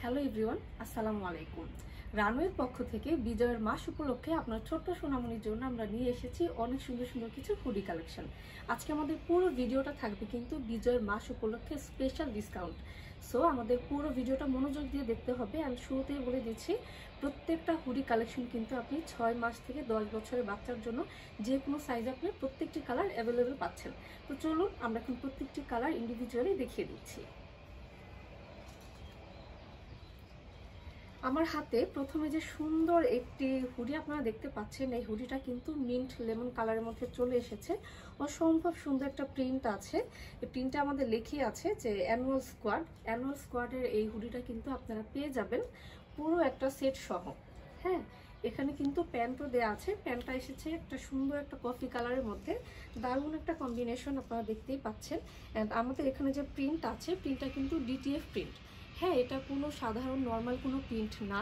Hello everyone, আসসালামু আলাইকুম। রানওয়ের পক্ষ থেকে বিজয়ের মাস উপলক্ষে আপনার ছোট্ট সোনামণির জন্য আমরা নিয়ে এসেছি অনেক সুন্দর সুন্দর কিছু হুডি কালেকশন। আজকে আমাদের পুরো ভিডিওটা থাকবে কিন্তু বিজয়ের মাস উপলক্ষে স্পেশাল ডিসকাউন্ট। সো আমাদের পুরো ভিডিওটা মনোযোগ দিয়ে দেখতে হবে। আমি শুরুতেই বলে দিচ্ছি, প্রত্যেকটা হুডি কালেকশন কিন্তু আপনি 6 মাস থেকে 10 বছরের বাচ্চার জন্য যে কোনো সাইজ আপনি প্রত্যেকটি কালার অ্যাভেলেবেল পাচ্ছেন। তো চলুন আমরা এখন প্রত্যেকটি কালার ইন্ডিভিজুয়ালি দেখিয়ে দিচ্ছি। আমার হাতে প্রথমে যে সুন্দর একটি হুডি আপনারা দেখতে পাচ্ছেন, এই হুডিটা কিন্তু মিন্ট লেমন কালারের মধ্যে চলে এসেছে। অসম্ভব সুন্দর একটা প্রিন্ট আছে। এই প্রিন্টে আমাদের লেখি আছে যে অ্যানুয়াল স্কোয়াডের এই হুডিটা কিন্তু আপনারা পেয়ে যাবেন পুরো একটা সেট সহ। হ্যাঁ, এখানে কিন্তু প্যান্টও দেওয়া আছে। প্যান্টটা এসেছে একটা সুন্দর একটা কফি কালারের মধ্যে, দারুণ একটা কম্বিনেশন আপনারা দেখতেই পাচ্ছেন। অ্যান্ড আমাদের এখানে যে প্রিন্ট আছে, প্রিন্টটা কিন্তু ডিটিএফ প্রিন্ট। হ্যাঁ, এটা কোনো সাধারণ নর্মাল কোনো প্রিন্ট না।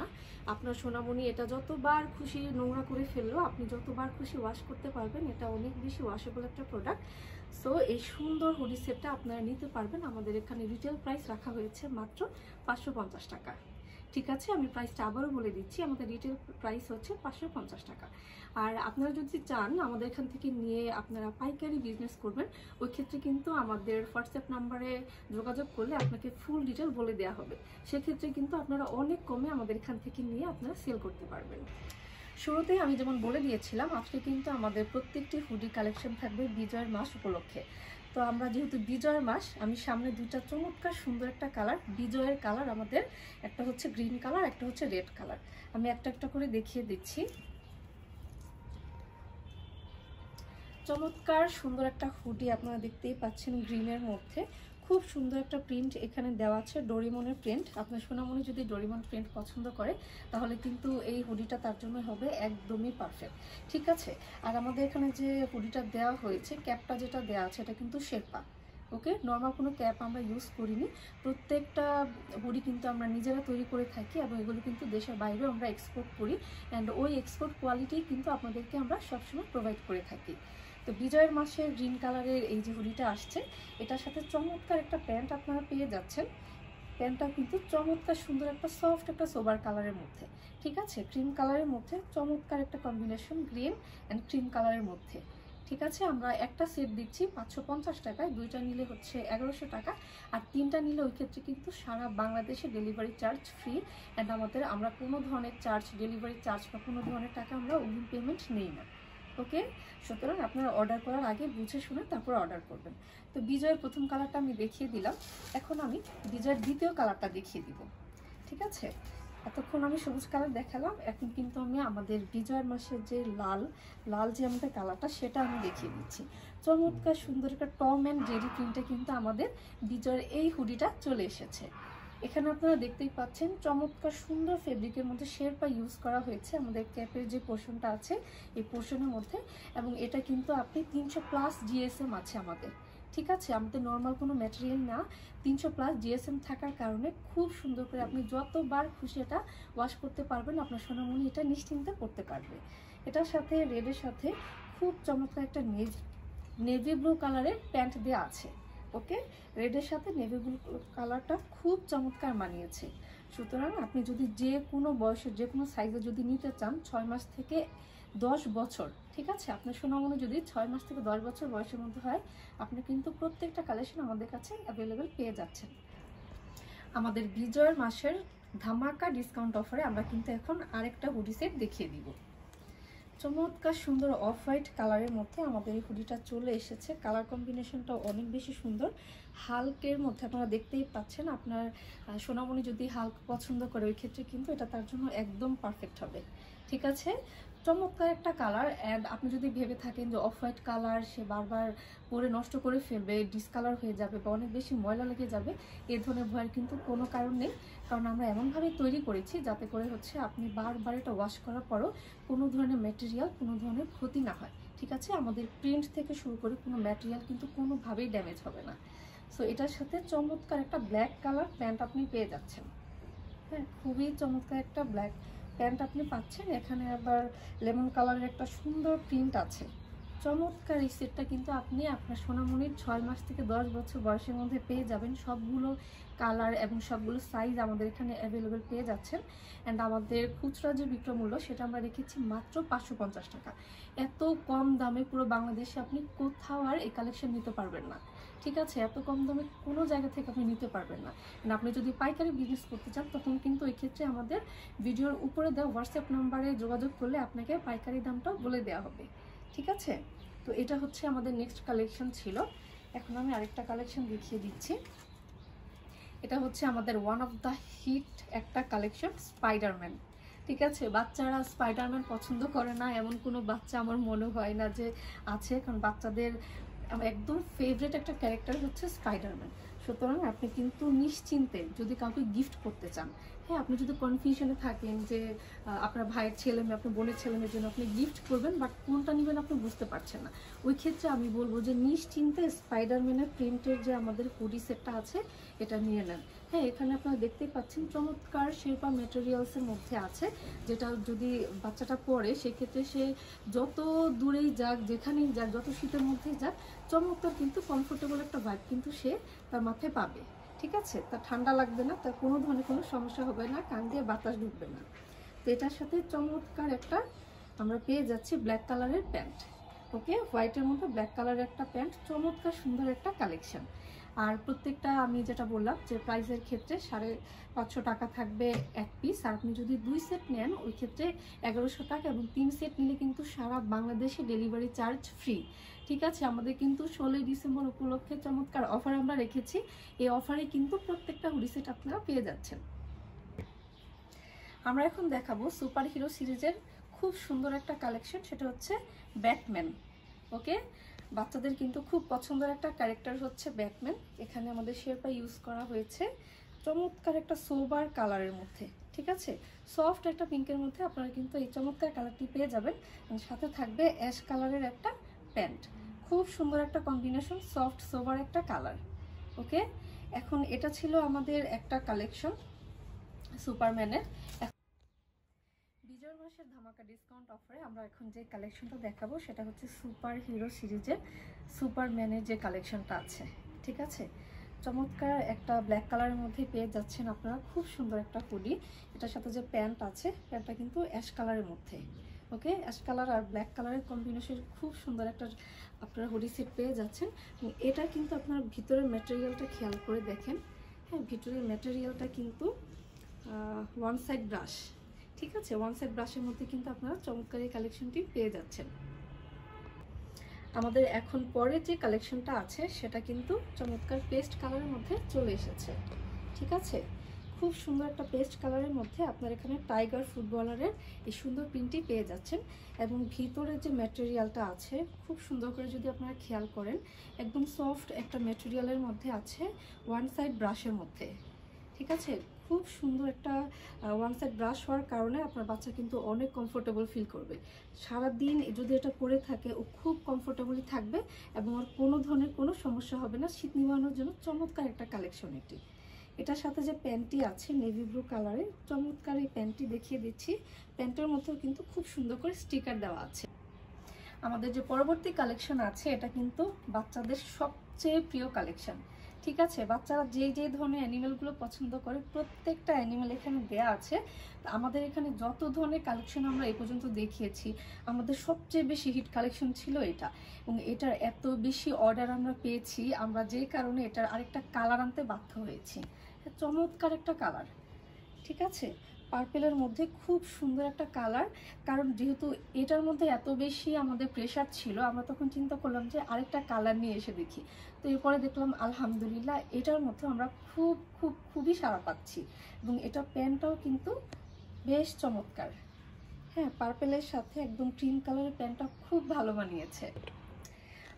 আপনার সোনামণি এটা যতবার খুশি নোংরা করে ফেললো, আপনি যতবার খুশি ওয়াশ করতে পারবেন। এটা অনেক বেশি ওয়াশেবল একটা প্রোডাক্ট। সো এই সুন্দর হুডি সেটটা আপনারা নিতে পারবেন। আমাদের এখানে রিটেল প্রাইস রাখা হয়েছে মাত্র 550 টাকা। ঠিক আছে, আমি প্রাইসটা আবারও বলে দিচ্ছি, আমাদের রিটেল প্রাইস হচ্ছে 550 টাকা। আর আপনারা যদি চান আমাদের এখান থেকে নিয়ে আপনারা পাইকারি বিজনেস করবেন, ওই ক্ষেত্রে কিন্তু আমাদের হোয়াটসঅ্যাপ নাম্বারে যোগাযোগ করলে আপনাকে ফুল ডিটেল বলে দেওয়া হবে। সেক্ষেত্রে কিন্তু আপনারা অনেক কমে আমাদের এখান থেকে নিয়ে আপনারা সেল করতে পারবেন। শুরুতেই আমি যেমন বলে দিয়েছিলাম, আজকে কিন্তু আমাদের প্রত্যেকটি হুডি কালেকশন থাকবে বিজয়ের মাস উপলক্ষে। তো আমরা যেহেতু বিজয়ের মাস, আমি সামনে দুইটা চমৎকার সুন্দর একটা কালার, বিজয়ের কালার আমাদের, একটা হচ্ছে গ্রিন কালার, একটা হচ্ছে রেড কালার, আমি একটা একটা করে দেখিয়ে দিচ্ছি। চমৎকার সুন্দর একটা হুডি আপনারা দেখতেই পাচ্ছেন গ্রিনের মধ্যে। খুব সুন্দর একটা প্রিন্ট এখানে দেওয়া আছে, ডোরিমনের প্রিন্ট। আপনার সোনামণি যদি ডোরিমন প্রিন্ট পছন্দ করে তাহলে কিন্তু এই হুডিটা তার জন্য হবে একদমই পারফেক্ট। ঠিক আছে, আর আমাদের এখানে যে হুডিটা দেওয়া হয়েছে, ক্যাপটা যেটা দেওয়া আছে, এটা কিন্তু শেরপা। ওকে, নর্মাল কোনো ক্যাপ আমরা ইউজ করিনি। প্রত্যেকটা হুডি কিন্তু আমরা নিজেরা তৈরি করে থাকি এবং এগুলো কিন্তু দেশের বাইরেও আমরা এক্সপোর্ট করি। অ্যান্ড ওই এক্সপোর্ট কোয়ালিটি কিন্তু আপনাদেরকে আমরা সবসময় প্রোভাইড করে থাকি। তো বিজয়ের মাসে গ্রিন কালারের এই যে হুডিটা আসছে, এটার সাথে চমৎকার একটা প্যান্ট আপনারা পেয়ে যাচ্ছেন। প্যান্টটা কিন্তু চমৎকার সুন্দর একটা সফট একটা সোবার কালারের মধ্যে। ঠিক আছে, ক্রিম কালারের মধ্যে চমৎকার একটা কম্বিনেশন, গ্রিন অ্যান্ড ক্রিম কালারের মধ্যে। ঠিক আছে, আমরা একটা সেট দিচ্ছি 550 টাকায়, দুইটা নিলে হচ্ছে 1100 টাকা, আর তিনটা নিলে ওই ক্ষেত্রে কিন্তু সারা বাংলাদেশে ডেলিভারি চার্জ ফ্রি। অ্যান্ড আমরা কোনো ধরনের চার্জ, ডেলিভারি চার্জ বা কোনো ধরনের টাকা আমরা অগ্রিম পেমেন্ট নেই না। ওকে, সুতরাং আপনারা অর্ডার করার আগে বুঝে শুনে তারপর অর্ডার করবেন। তো বিজয়ের প্রথম কালারটা আমি দেখিয়ে দিলাম, এখন আমি বিজয়ের দ্বিতীয় কালারটা দেখিয়ে দিব। ঠিক আছে, এতক্ষণ আমি সবুজ কালার দেখালাম, এখন কিন্তু আমি আমাদের বিজয়ের মাসের যে লাল লাল যে আমাদের কালারটা, সেটা আমি দেখিয়ে দিচ্ছি। চমৎকার সুন্দর একটা টম অ্যান্ড জেরি প্রিন্টে কিন্তু আমাদের বিজয়ের এই হুডিটা চলে এসেছে। এখানে আপনারা দেখতেই পাচ্ছেন চমৎকার সুন্দর ফেব্রিকের মধ্যে শেরপা ইউজ করা হয়েছে আমাদের ক্যাপের যে পোর্শনটা আছে এই পোর্শনের মধ্যে, এবং এটা কিন্তু আপনি 300+ জিএসএম আছে আমাদের। ঠিক আছে, আমাদের নর্মাল কোনো ম্যাটেরিয়াল না, 300+ জিএসএম থাকার কারণে খুব সুন্দর করে আপনি যতবার খুশি এটা ওয়াশ করতে পারবেন, আপনার সোনামণি এটা নিশ্চিন্তে করতে পারবে। এটার সাথে রেডের সাথে খুব চমৎকার একটা নেভি ব্লু কালারের প্যান্ট দেওয়া আছে। ওকে, রেডের সাথে নেভি ব্লু কালারটা খুব চমৎকার মানিয়েছে। সুতরাং আপনি যদি যে কোনো বয়সের যে কোনো সাইজে যদি নিতে চান, 6 মাস থেকে 10 বছর, ঠিক আছে, আপনার সোনামণি যদি 6 মাস থেকে 10 বছর বয়সের মধ্যে হয়, আপনি কিন্তু প্রত্যেকটা কালেকশন আমাদের কাছে অ্যাভেলেবেল পেয়ে যাচ্ছেন। আমাদের বিজয়ের মাসের ধামাকা ডিসকাউন্ট অফারে আমরা কিন্তু এখন আরেকটা হুডি সেট দেখিয়ে দিব। চমৎকার সুন্দর অফ হোয়াইট কালারের মধ্যে আমাদের এই হুডিটা চলে এসেছে। কালার কম্বিনেশনটা অনেক বেশি সুন্দর, হালকের মধ্যে আপনারা দেখতেই পাচ্ছেন। আপনার সোনামণি যদি হালক পছন্দ করে, ওই ক্ষেত্রে কিন্তু এটা তার জন্য একদম পারফেক্ট হবে। ঠিক আছে, চমৎকার একটা কালার। অ্যান্ড আপনি যদি ভেবে থাকেন যে অফ হোয়াইট কালার সে বারবার পরে নষ্ট করে ফেলবে, ডিসকালার হয়ে যাবে বা অনেক বেশি ময়লা লেগে যাবে, এ ধরনের ভয়ের কিন্তু কোনো কারণ নেই। কারণ আমরা এমনভাবে তৈরি করেছি যাতে করে হচ্ছে আপনি বারবার এটা ওয়াশ করার পরও কোনো ধরনের ম্যাটেরিয়াল, কোনো ধরনের ক্ষতি না হয়। ঠিক আছে, আমাদের প্রিন্ট থেকে শুরু করে কোনো ম্যাটেরিয়াল কিন্তু কোনোভাবেই ড্যামেজ হবে না। সো এটার সাথে চমৎকার একটা ব্ল্যাক কালার প্যান্ট আপনি পেয়ে যাচ্ছেন। হ্যাঁ, খুবই চমৎকার একটা ব্ল্যাক প্যান্ট আপনি পাচ্ছেন। এখানে আবার লেমন কালারের একটা সুন্দর প্রিন্ট আছে। চমৎকার এই সেটটা কিন্তু আপনি আপনার সোনামণির 6 মাস থেকে 10 বছর বয়সের মধ্যে পেয়ে যাবেন। সবগুলো কালার এবং সবগুলো সাইজ আমাদের এখানে অ্যাভেলেবেল পেয়ে যাচ্ছেন। অ্যান্ড আমাদের খুচরা যে বিক্রয় মূল্য সেটা আমরা রেখেছি মাত্র 550 টাকা। এত কম দামে পুরো বাংলাদেশে আপনি কোথাও আর এই কালেকশন নিতে পারবেন না। ঠিক আছে, এত কম দামে কোনো জায়গা থেকে আপনি নিতে পারবেন না। আপনি যদি পাইকারি বিজনেস করতে চান তখন কিন্তু এই ক্ষেত্রে আমাদের ভিডিওর উপরে দেওয়া হোয়াটসঅ্যাপ নাম্বারে যোগাযোগ করলে আপনাকে পাইকারি দামটাও বলে দেওয়া হবে। ঠিক আছে, তো এটা হচ্ছে আমাদের নেক্সট কালেকশন ছিল। এখন আমি আরেকটা কালেকশন দেখিয়ে দিচ্ছি। এটা হচ্ছে আমাদের ওয়ান অফ দ্য হিট একটা কালেকশন, স্পাইডারম্যান। ঠিক আছে, বাচ্চারা স্পাইডারম্যান পছন্দ করে না এমন কোনো বাচ্চা আমার মনে হয় না যে আছে, কারণ বাচ্চাদের একদম ফেভারিট একটা ক্যারেক্টার হচ্ছে স্পাইডারম্যান। সুতরাং আপনি কিন্তু নিশ্চিন্তে যদি কাউকে গিফট করতে চান, হ্যাঁ, আপনি যদি কনফিউশনে থাকেন যে আপনার ভাইয়ের ছেলে মেয়ে, আপনার বোনের ছেলে মেয়ের জন্য আপনি গিফট করবেন বাট কোনটা নেবেন আপনি বুঝতে পারছেন না, ওই ক্ষেত্রে আমি বলবো যে নিশ্চিন্তে স্পাইডারম্যানের প্রিন্টের যে আমাদের হুডি সেটটা আছে এটা নিয়ে নেন। হ্যাঁ, এখানে আপনারা দেখতেই পাচ্ছেন চমৎকার শেরপা ম্যাটেরিয়ালসের মধ্যে আছে, যেটা যদি বাচ্চাটা পরে সেক্ষেত্রে সে যত দূরেই যাক, যেখানেই যাক, যত শীতের মধ্যেই যাক, চমৎকার কিন্তু কমফোর্টেবল একটা ভাইব কিন্তু সে তার মাথায় পাবে। ঠিক আছে, তার ঠান্ডা লাগবে না, তার কোনো ধরনের কোনো সমস্যা হবে না, কান দিয়ে বাতাস ঢুকবে না। তো এটার সাথে চমৎকার একটা আমরা পেয়ে যাচ্ছি ব্ল্যাক কালারের প্যান্ট। ওকে, হোয়াইটের মধ্যে ব্ল্যাক কালারের একটা প্যান্ট, চমৎকার সুন্দর একটা কালেকশন। আর প্রত্যেকটা আমি যেটা বললাম যে প্রাইসের ক্ষেত্রে 550 টাকা থাকবে এক পিস, আর আপনি যদি 2 সেট নেন ওই ক্ষেত্রে 1100 টাকা, এবং 3 সেট নিলে কিন্তু সারা বাংলাদেশে ডেলিভারি চার্জ ফ্রি। ঠিক আছে, আমাদের কিন্তু 16 ডিসেম্বর উপলক্ষে চমৎকার অফার আমরা রেখেছি। এই অফারে কিন্তু প্রত্যেকটা হুডি সেট আপনারা পেয়ে যাচ্ছেন। আমরা এখন দেখাবো সুপার হিরো সিরিজের খুব সুন্দর একটা কালেকশন, সেটা হচ্ছে ব্যাটম্যান। ওকে, বাচ্চাদের কিন্তু খুব পছন্দের একটা ক্যারেক্টার হচ্ছে ব্যাটম্যান। এখানে আমাদের শেরপা ইউজ করা হয়েছে চমৎকার একটা সোবার কালারের মধ্যে। ঠিক আছে, সফট একটা পিঙ্কের মধ্যে আপনারা কিন্তু এই চমৎকার কালারটি পেয়ে যাবেন। সাথে থাকবে অ্যাশ কালারের একটা প্যান্ট, খুব সুন্দর একটা কম্বিনেশন, সফট সোবার একটা কালার। ওকে, এখন এটা ছিল আমাদের একটা কালেকশন সুপারম্যানের। বিজয় মাসের ধামাকা ডিসকাউন্ট অফারে আমরা এখন যে কালেকশনটা দেখাবো সেটা হচ্ছে সুপার হিরো সিরিজের সুপারম্যানের যে কালেকশনটা আছে। ঠিক আছে, চমৎকার একটা ব্ল্যাক কালারের মধ্যে পেয়ে যাচ্ছেন আপনারা, খুব সুন্দর একটা হুডি। এটার সাথে যে প্যান্ট আছে, প্যান্টটা কিন্তু অ্যাশ কালারের মধ্যে। ওকে, অ্যাশ কালার আর ব্ল্যাক কালারের কম্বিনেশন, খুব সুন্দর একটা আপনারা হুডি সেট পেয়ে যাচ্ছেন। এটা কিন্তু আপনার ভিতরের ম্যাটেরিয়ালটা খেয়াল করে দেখেন। হ্যাঁ, ভিতরের ম্যাটেরিয়ালটা কিন্তু ওয়ান সাইড ব্রাশ। ঠিক আছে, ওয়ান সাইড ব্রাশের মধ্যে কিন্তু আপনারা চমৎকার এই কালেকশনটি পেয়ে যাচ্ছেন। আমাদের এখন পরে যে কালেকশনটা আছে সেটা কিন্তু চমৎকার পেস্ট কালারের মধ্যে চলে এসেছে। ঠিক আছে, খুব সুন্দর একটা পেস্ট কালারের মধ্যে আপনার এখানে টাইগার ফুটবলারের এই সুন্দর প্রিন্টটি পেয়ে যাচ্ছেন, এবং ভিতরে যে ম্যাটেরিয়ালটা আছে খুব সুন্দর করে যদি আপনারা খেয়াল করেন, একদম সফট একটা ম্যাটেরিয়ালের মধ্যে আছে, ওয়ান সাইড ব্রাশের মধ্যে। ঠিক আছে, খুব সুন্দর একটা ওয়ান সাইড ব্রাশ হওয়ার কারণে আপনার বাচ্চা কিন্তু অনেক কমফোর্টেবল ফিল করবে। সারাদিন যদি এটা পরে থাকে ও খুব কমফোর্টেবলই থাকবে, এবং আর কোনো ধরনের কোনো সমস্যা হবে না। শীত নিবানোর জন্য চমৎকার একটা কালেকশন এটি। এটার সাথে যে প্যান্টটি আছে নেভি ব্লু কালারের, চমৎকার এই প্যান্টটি দেখিয়ে দিচ্ছি। প্যান্টের মধ্যেও কিন্তু খুব সুন্দর করে স্টিকার দেওয়া আছে। আমাদের যে পরবর্তী কালেকশন আছে এটা কিন্তু বাচ্চাদের সবচেয়ে প্রিয় কালেকশন। ঠিক আছে, বাচ্চারা যে ধরনের অ্যানিমেলগুলো পছন্দ করে প্রত্যেকটা অ্যানিমেল এখানে দেয়া আছে। আমাদের এখানে যত ধরনের কালেকশন আমরা এই পর্যন্ত দেখিয়েছি, আমাদের সবচেয়ে বেশি হিট কালেকশন ছিল এটা, এবং এটার এত বেশি অর্ডার আমরা পেয়েছি, আমরা যে কারণে এটার আরেকটা কালার আনতে বাধ্য হয়েছি। চমৎকার একটা কালার। ঠিক আছে, পার্পেলের মধ্যে খুব সুন্দর একটা কালার। কারণ যেহেতু এটার মধ্যে এত বেশি আমাদের প্রেশার ছিল, আমরা তখন চিন্তা করলাম যে আরেকটা কালার নিয়ে এসে দেখি। তো এরপরে দেখলাম আলহামদুলিল্লাহ এটার মধ্যে আমরা খুবই সাড়া পাচ্ছি, এবং এটা প্যান্টটাও কিন্তু বেশ চমৎকার। হ্যাঁ, পার্পেলের সাথে একদম ক্রিম কালারের প্যান্টটা খুব ভালো মানিয়েছে।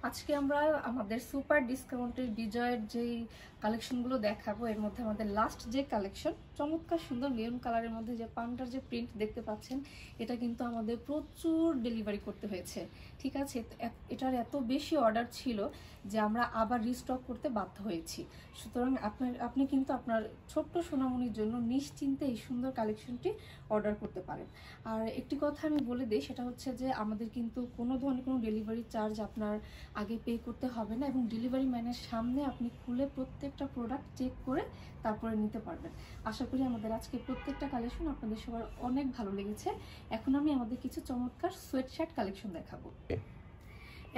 আজকে আমরা আমাদের সুপার ডিসকাউন্টের বিজয়ের যেই কালেকশনগুলো দেখাবো, এর মধ্যে আমাদের লাস্ট যে কালেকশন চমৎকার সুন্দর মেরুন কালারের মধ্যে যে পান্ডার যে প্রিন্ট দেখতে পাচ্ছেন, এটা কিন্তু আমাদের প্রচুর ডেলিভারি করতে হয়েছে। ঠিক আছে, এটার এত বেশি অর্ডার ছিল যে আমরা আবার রিস্টক করতে বাধ্য হয়েছি। সুতরাং আপনি কিন্তু আপনার ছোট্ট সোনামণির জন্য নিশ্চিন্তে এই সুন্দর কালেকশনটি অর্ডার করতে পারেন। আর একটি কথা আমি বলে দিই, সেটা হচ্ছে যে আমাদের কিন্তু কোনো ধরনের কোনো ডেলিভারি চার্জ আপনার আগে পে করতে হবে না, এবং ডেলিভারি ম্যানের সামনে আপনি খুলে প্রত্যেকটা প্রোডাক্ট চেক করে তারপরে নিতে পারবেন। আশা করি আমাদের আজকে প্রত্যেকটা কালেকশন আপনাদের সবার অনেক ভালো লেগেছে। এখন আমি আমাদের কিছু চমৎকার সোয়েট শার্ট কালেকশন দেখাবো।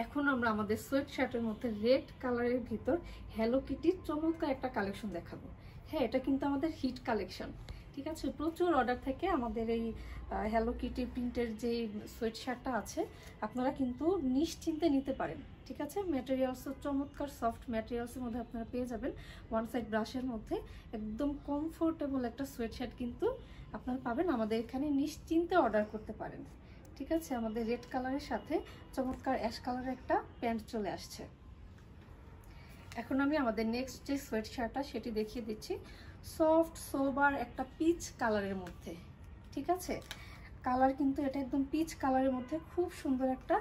এখন আমরা আমাদের সোয়েট শার্টের মধ্যে রেড কালারের ভিতর হ্যালো কিটির চমৎকার একটা কালেকশন দেখাবো। হ্যাঁ, এটা কিন্তু আমাদের হিট কালেকশন। ঠিক আছে, প্রচুর অর্ডার থেকে আমাদের এই হ্যালো কিটি প্রিন্টের যে সোয়েট শার্টটা আছে আপনারা কিন্তু নিশ্চিন্তে নিতে পারেন। ঠিক আছে, ম্যাটেরিয়ালসও চমৎকার সফট ম্যাটেরিয়ালসের মধ্যে আপনারা পেয়ে যাবেন। ওয়ান সাইড ব্রাশের মধ্যে একদম কমফোর্টেবল একটা সোয়েট শার্ট কিন্তু আপনারা পাবেন। আমাদের এখানে নিশ্চিন্তে অর্ডার করতে পারেন। ঠিক আছে, আমাদের রেড কালারের সাথে চমৎকার অ্যাশ কালারের একটা প্যান্ট চলে আসছে। এখন আমি আমাদের নেক্সট যে সোয়েট শার্টটা সেটি দেখিয়ে দিচ্ছি। সফট সোবার একটা পিচ কালারের মধ্যে। ঠিক আছে, কালার কিন্তু এটা একদম পিচ কালারের মধ্যে খুব সুন্দর একটা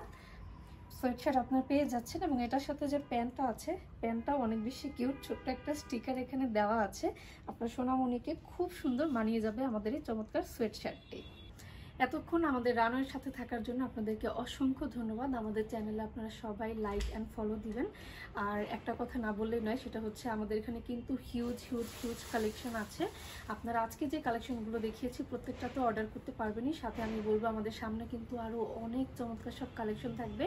সোয়েট শার্ট আপনারা পেয়ে যাচ্ছেন। এবং এটার সাথে যে প্যান্টটা আছে, প্যান্টটাও অনেক বেশি কিউট, ছোট্ট একটা স্টিকার এখানে দেওয়া আছে। আপনার সোনামণিকে খুব সুন্দর মানিয়ে যাবে আমাদের এই চমৎকার সোয়েট শার্টটি। এতক্ষণ আমাদের রানের সাথে থাকার জন্য আপনাদেরকে অসংখ্য ধন্যবাদ। আমাদের চ্যানেলে আপনারা সবাই লাইক অ্যান্ড ফলো দিবেন। আর একটা কথা না বললেই নয়, সেটা হচ্ছে আমাদের এখানে কিন্তু হিউজ হিউজ হিউজ কালেকশন আছে। আপনারা আজকে যে কালেকশনগুলো দেখিয়েছি প্রত্যেকটা তো অর্ডার করতে পারবেনই, সাথে আমি বলবো আমাদের সামনে কিন্তু আরও অনেক চমৎকার সব কালেকশন থাকবে।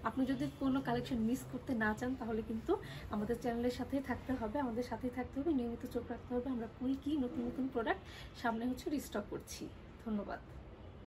আপনি যদি কোনো কালেকশন মিস করতে না চান তাহলে কিন্তু আমাদের চ্যানেলের সাথেই থাকতে হবে, আমাদের সাথেই থাকতে হবে, নিয়মিত চোখ রাখতে হবে আমরা কী নতুন নতুন প্রোডাক্ট সামনে হচ্ছে রিস্টক করছি। ধন্যবাদ।